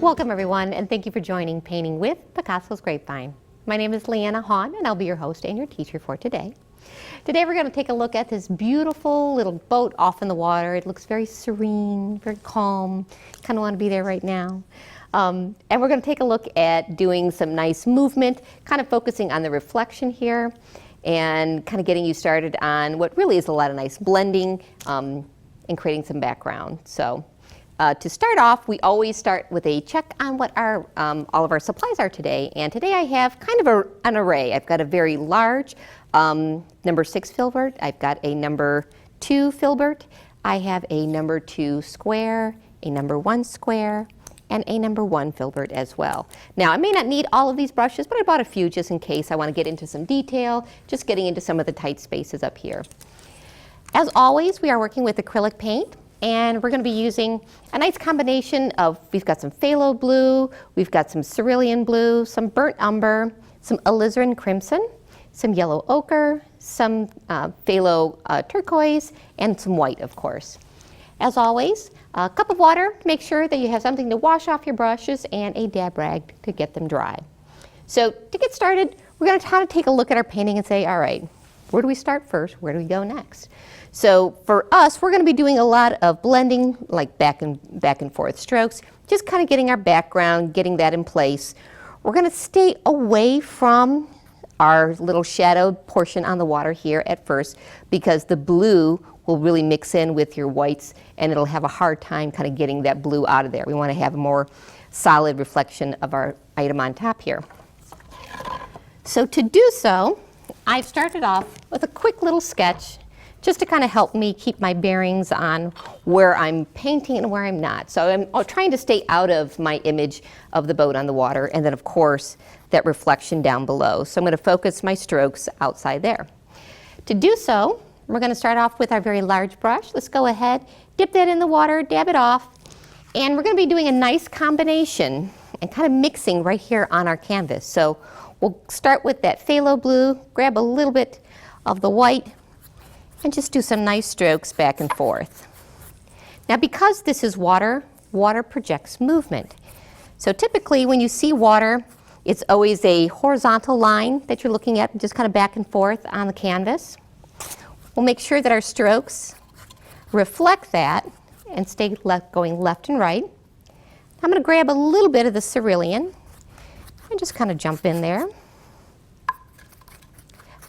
Welcome everyone, and thank you for joining Painting with Picasso's Grapevine. My name is Leanna Hahn, and I'll be your host and your teacher for today. Today we're going to take a look at this beautiful little boat off in the water. It looks very serene, very calm. Kind of want to be there right now. And we're going to take a look at doing some nice movement, kind of focusing on the reflection here, and kind of getting you started on what really is a lot of nice blending and creating some background. So. To start off, we always start with a check on what our all of our supplies are today. And today I have kind of an array. I've got a very large number 6 filbert. I've got a number 2 filbert. I have a number 2 square, a number 1 square, and a number 1 filbert as well. Now, I may not need all of these brushes, but I bought a few just in case I want to get into some detail, just getting into some of the tight spaces up here. As always, we are working with acrylic paint. And we're going to be using a nice combination of, we've got some phthalo blue, we've got some cerulean blue, some burnt umber, some alizarin crimson, some yellow ochre, some phthalo turquoise, and some white, of course. As always, a cup of water to make sure that you have something to wash off your brushes and a dab rag to get them dry. So to get started, we're going to try to take a look at our painting and say, all right, where do we start first? Where do we go next? So for us, we're going to be doing a lot of blending, like back and forth strokes, just kind of getting our background, getting that in place. We're going to stay away from our little shadowed portion on the water here at first, because the blue will really mix in with your whites and it'll have a hard time kind of getting that blue out of there. We want to have a more solid reflection of our item on top here. So to do so, I've started off with a quick little sketch just to kind of help me keep my bearings on where I'm painting and where I'm not. So I'm trying to stay out of my image of the boat on the water, and then of course that reflection down below. So I'm going to focus my strokes outside there. To do so, we're going to start off with our very large brush. Let's go ahead, dip that in the water, dab it off, and we're going to be doing a nice combination and kind of mixing right here on our canvas. So we'll start with that phthalo blue, grab a little bit of the white, and just do some nice strokes back and forth. Now, because this is water, water projects movement. So typically when you see water, it's always a horizontal line that you're looking at, just kind of back and forth on the canvas. We'll make sure that our strokes reflect that and stay going left and right. I'm going to grab a little bit of the cerulean and just kind of jump in there.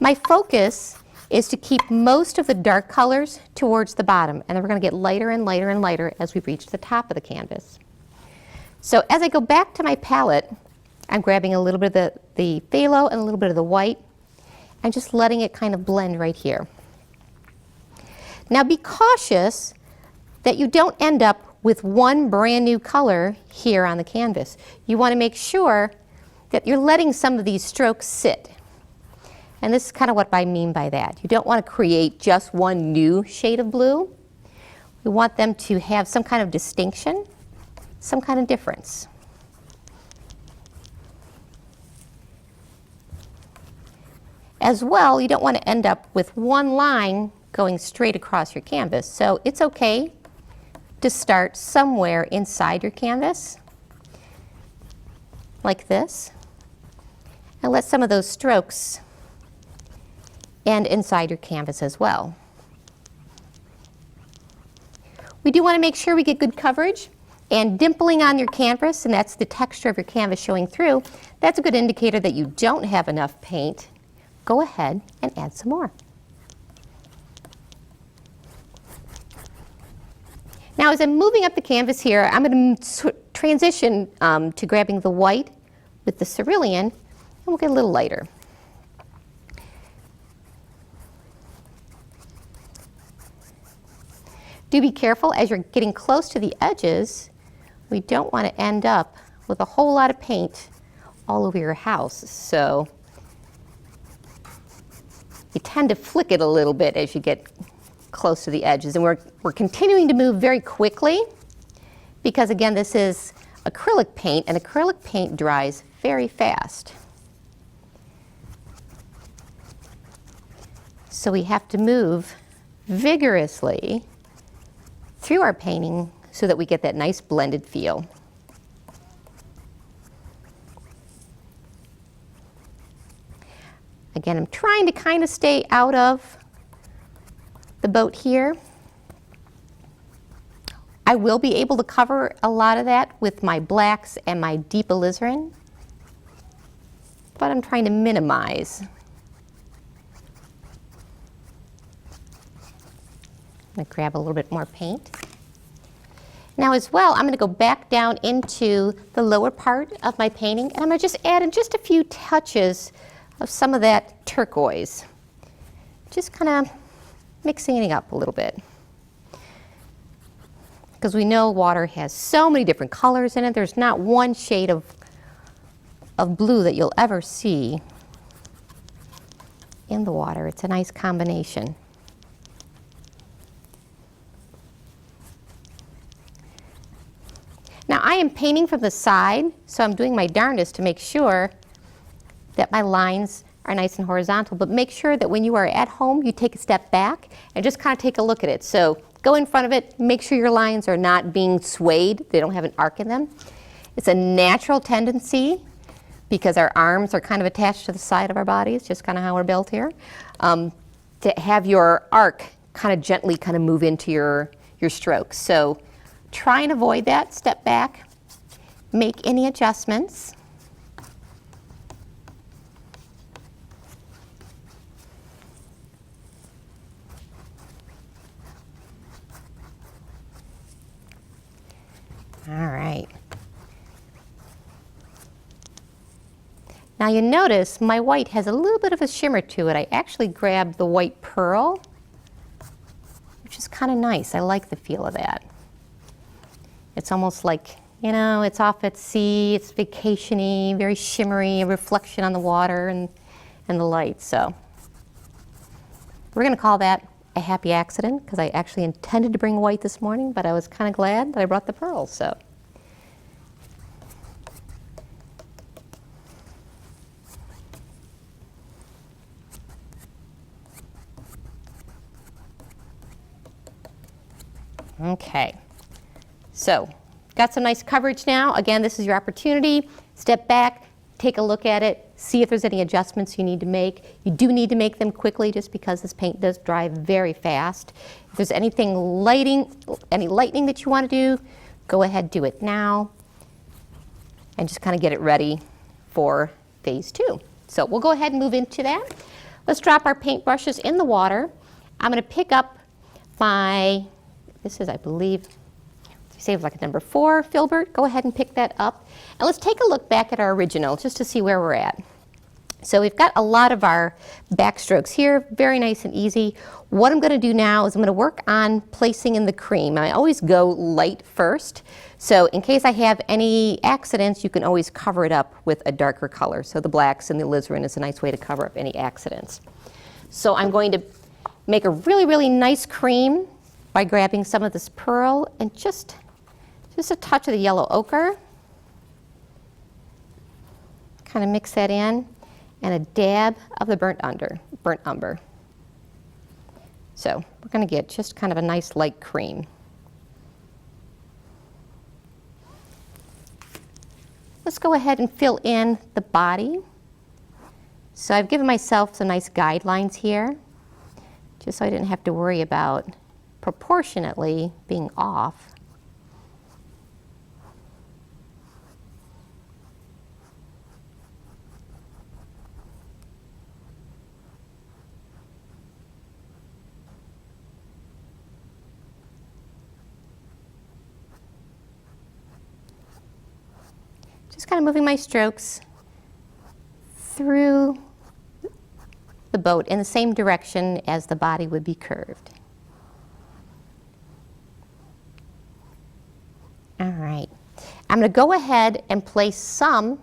My focus is to keep most of the dark colors towards the bottom, and then we're going to get lighter and lighter and lighter as we reach the top of the canvas. So as I go back to my palette, I'm grabbing a little bit of the phthalo and a little bit of the white and just letting it kind of blend right here. Now be cautious that you don't end up with one brand new color here on the canvas. You want to make sure that you're letting some of these strokes sit. And this is kind of what I mean by that. You don't want to create just one new shade of blue. We want them to have some kind of distinction, some kind of difference. As well, you don't want to end up with one line going straight across your canvas. So it's okay to start somewhere inside your canvas, like this, and let some of those strokes and inside your canvas as well. We do want to make sure we get good coverage, and dimpling on your canvas, and that's the texture of your canvas showing through, that's a good indicator that you don't have enough paint. Go ahead and add some more. Now as I'm moving up the canvas here, I'm going to transition to grabbing the white with the cerulean, and we'll get a little lighter. Do be careful as you're getting close to the edges. We don't want to end up with a whole lot of paint all over your house. So you tend to flick it a little bit as you get close to the edges. And we're continuing to move very quickly because, again, this is acrylic paint, and acrylic paint dries very fast. So we have to move vigorously through our painting so that we get that nice blended feel. Again, I'm trying to kind of stay out of the boat here. I will be able to cover a lot of that with my blacks and my deep alizarin, but I'm trying to minimize. I'm going to grab a little bit more paint. Now as well, I'm going to go back down into the lower part of my painting, and I'm going to just add in just a few touches of some of that turquoise. Just kind of mixing it up a little bit. Because we know water has so many different colors in it. There's not one shade of blue that you'll ever see in the water. It's a nice combination. Now I am painting from the side, so I'm doing my darndest to make sure that my lines are nice and horizontal, but make sure that when you are at home, you take a step back and just kind of take a look at it. So go in front of it, make sure your lines are not being swayed, they don't have an arc in them. It's a natural tendency because our arms are kind of attached to the side of our bodies, just kind of how we're built here, to have your arc kind of gently kind of move into your strokes. So try and avoid that, step back, make any adjustments. All right. Now you notice my white has a little bit of a shimmer to it. I actually grabbed the white pearl, which is kind of nice. I like the feel of that. It's almost like, you know, it's off at sea, it's vacation-y, very shimmery, a reflection on the water and the light. So we're going to call that a happy accident because I actually intended to bring white this morning, but I was kind of glad that I brought the pearls. So. Okay, so got some nice coverage now. Again, this is your opportunity. Step back, take a look at it, see if there's any adjustments you need to make. You do need to make them quickly just because this paint does dry very fast. If there's anything any lightning that you want to do, go ahead, do it now, and just kind of get it ready for phase 2. So we'll go ahead and move into that. Let's drop our paint brushes in the water. I'm going to pick up my, this is, I believe, save like a number 4 filbert. Go ahead and pick that up. And let's take a look back at our original just to see where we're at. So we've got a lot of our backstrokes here, very nice and easy. What I'm going to do now is I'm going to work on placing in the cream. I always go light first. So in case I have any accidents, you can always cover it up with a darker color. So the blacks and the alizarin is a nice way to cover up any accidents. So I'm going to make a really, really nice cream by grabbing some of this pearl and just a touch of the yellow ochre. Kind of mix that in, and a dab of the burnt umber. So we're going to get just kind of a nice light cream. Let's go ahead and fill in the body. So I've given myself some nice guidelines here, just so I didn't have to worry about proportionately being off. Just kind of moving my strokes through the boat in the same direction as the body would be curved. All right, I'm going to go ahead and place some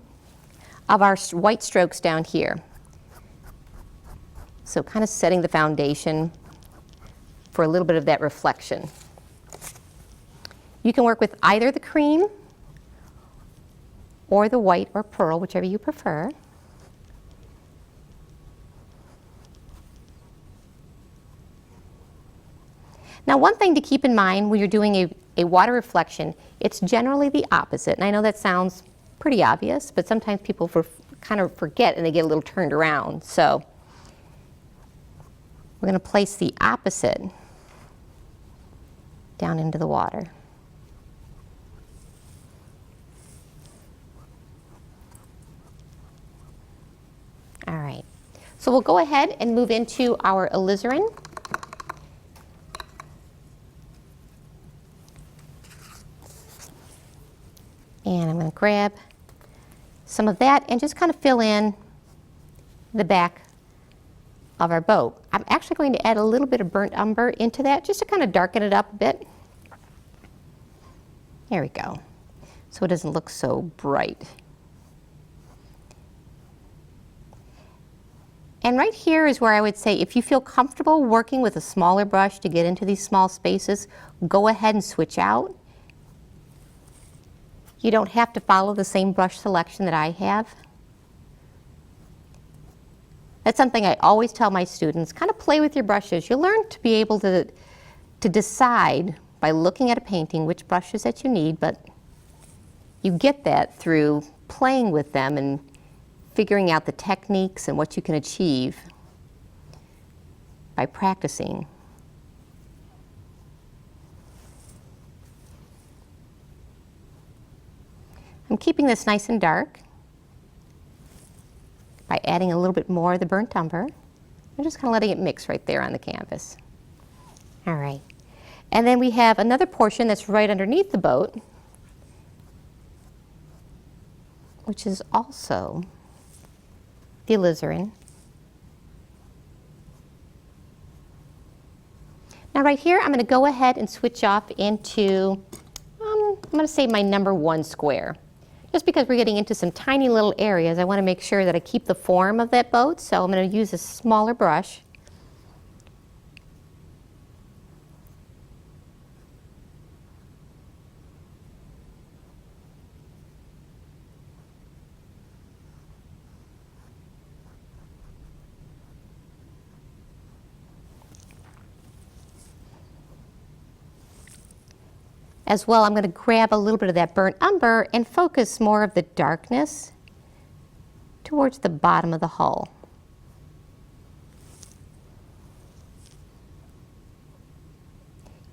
of our white strokes down here. So kind of setting the foundation for a little bit of that reflection. You can work with either the cream or the white or pearl, whichever you prefer. Now, one thing to keep in mind when you're doing a water reflection, it's generally the opposite. And I know that sounds pretty obvious, but sometimes people kind of forget and they get a little turned around. So we're going to place the opposite down into the water. All right, so we'll go ahead and move into our alizarin. And I'm going to grab some of that and just kind of fill in the back of our boat. I'm actually going to add a little bit of burnt umber into that just to kind of darken it up a bit. There we go. So it doesn't look so bright. And right here is where I would say if you feel comfortable working with a smaller brush to get into these small spaces, go ahead and switch out. You don't have to follow the same brush selection that I have. That's something I always tell my students, kind of play with your brushes. You'll learn to be able to decide by looking at a painting which brushes that you need, but you get that through playing with them and figuring out the techniques and what you can achieve by practicing. I'm keeping this nice and dark by adding a little bit more of the burnt umber. I'm just kind of letting it mix right there on the canvas. All right. And then we have another portion that's right underneath the boat, which is also the alizarin. Now right here, I'm going to go ahead and switch off into, I'm going to say my #1 square. Just because we're getting into some tiny little areas, I want to make sure that I keep the form of that boat, so I'm going to use a smaller brush. As well, I'm going to grab a little bit of that burnt umber and focus more of the darkness towards the bottom of the hull.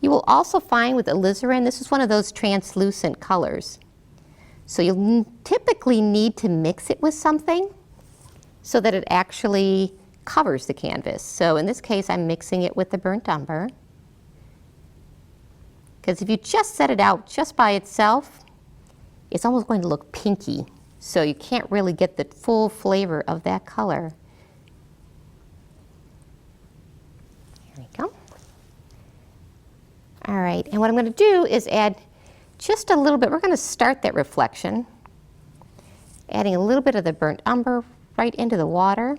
You will also find with alizarin, this is one of those translucent colors. So you'll typically need to mix it with something so that it actually covers the canvas. So in this case, I'm mixing it with the burnt umber. Because if you just set it out just by itself, it's almost going to look pinky. So you can't really get the full flavor of that color. Here we go. All right, and what I'm going to do is add just a little bit. We're going to start that reflection, adding a little bit of the burnt umber right into the water.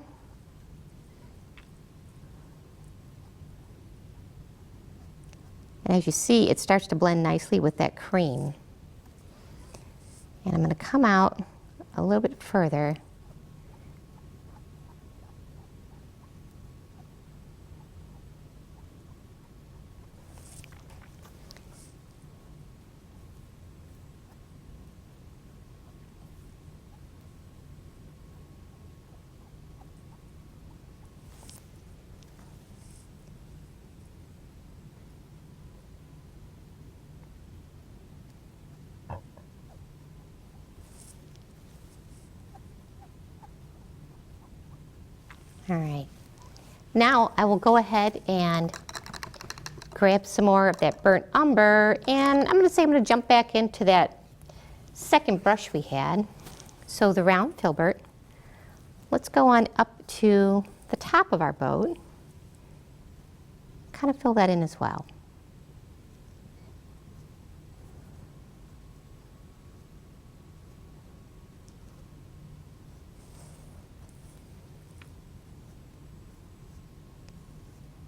And as you see, it starts to blend nicely with that cream. And I'm going to come out a little bit further. All right, now I will go ahead and grab some more of that burnt umber, and I'm going to say I'm going to jump back into that second brush we had. So the round filbert, let's go on up to the top of our boat, kind of fill that in as well.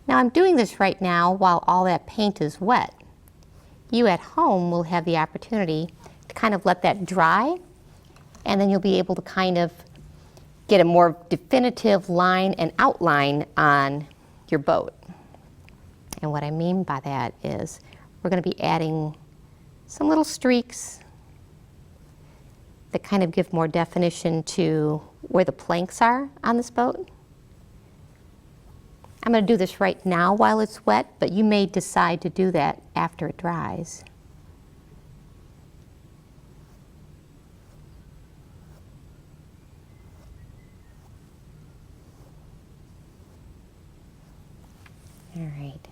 Now I'm doing this right now while all that paint is wet. You at home will have the opportunity to kind of let that dry, and then you'll be able to kind of get a more definitive line and outline on your boat. And what I mean by that is we're going to be adding some little streaks that kind of give more definition to where the planks are on this boat. I'm going to do this right now while it's wet, but you may decide to do that after it dries. All right.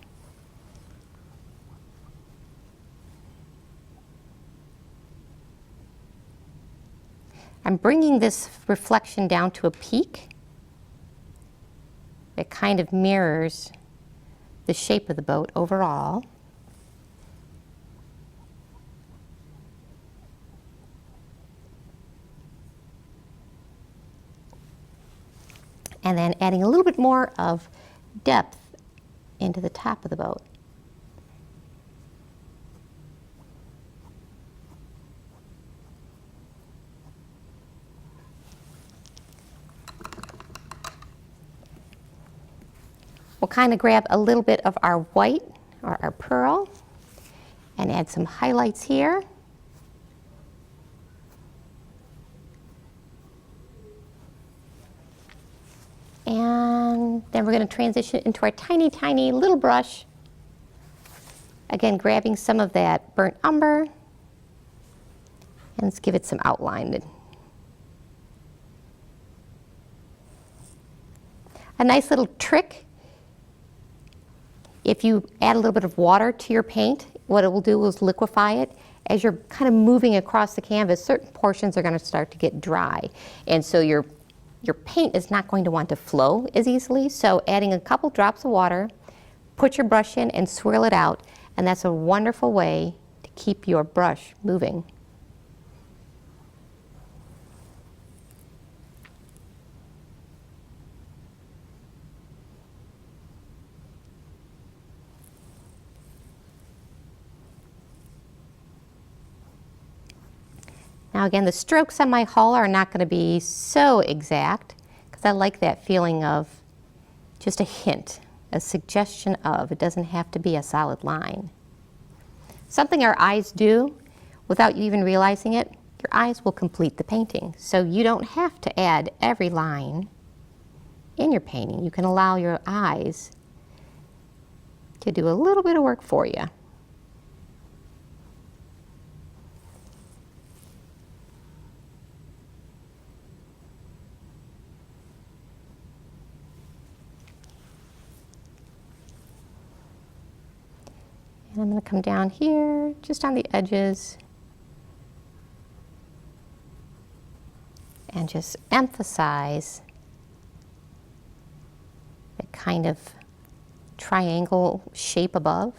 I'm bringing this reflection down to a peak. It kind of mirrors the shape of the boat overall. And then adding a little bit more of depth into the top of the boat. We'll kind of grab a little bit of our white or our pearl and add some highlights here. And then we're going to transition into our tiny, tiny little brush. Again, grabbing some of that burnt umber. And let's give it some outline. A nice little trick. If you add a little bit of water to your paint, what it will do is liquefy it. As you're kind of moving across the canvas, certain portions are going to start to get dry. And so your paint is not going to want to flow as easily. So adding a couple drops of water, put your brush in and swirl it out. And that's a wonderful way to keep your brush moving. Now again, the strokes on my hull are not going to be so exact because I like that feeling of just a hint, a suggestion of. It doesn't have to be a solid line. Something our eyes do without you even realizing it, your eyes will complete the painting. So you don't have to add every line in your painting. You can allow your eyes to do a little bit of work for you. And I'm going to come down here, just on the edges, and just emphasize that kind of triangle shape above.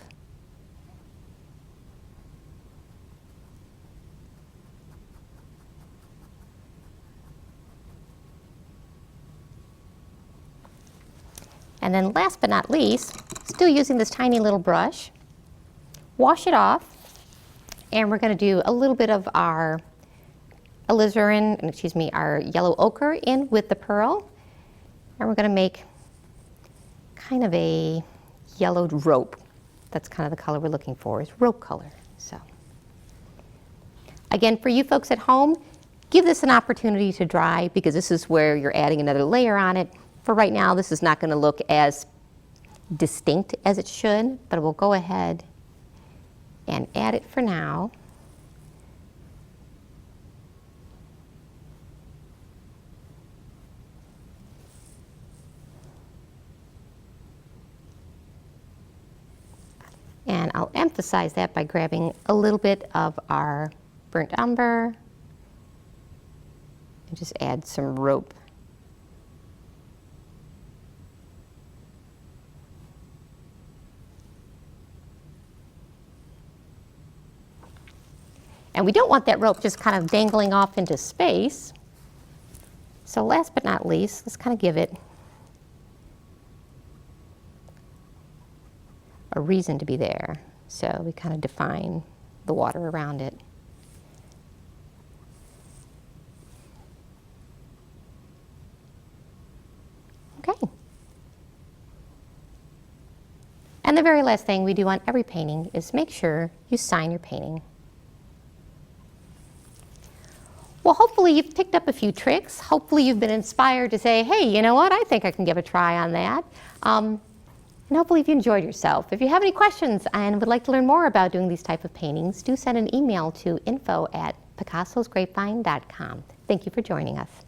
And then last but not least, still using this tiny little brush, wash it off, and we're going to do a little bit of our alizarin, our yellow ochre in with the pearl, and we're going to make kind of a yellowed rope. That's kind of the color we're looking for, is rope color. So again, for you folks at home, give this an opportunity to dry because this is where you're adding another layer on it. For right now, this is not going to look as distinct as it should, but we'll go ahead and add it for now. And I'll emphasize that by grabbing a little bit of our burnt umber and just add some rope. And we don't want that rope just kind of dangling off into space. So last but not least, let's kind of give it a reason to be there. So we kind of define the water around it. Okay. And the very last thing we do on every painting is make sure you sign your painting. Well, hopefully you've picked up a few tricks. Hopefully you've been inspired to say, hey, you know what, I think I can give a try on that. And hopefully you enjoyed yourself. If you have any questions and would like to learn more about doing these type of paintings, do send an email to info@picassosgrapevine.com. Thank you for joining us.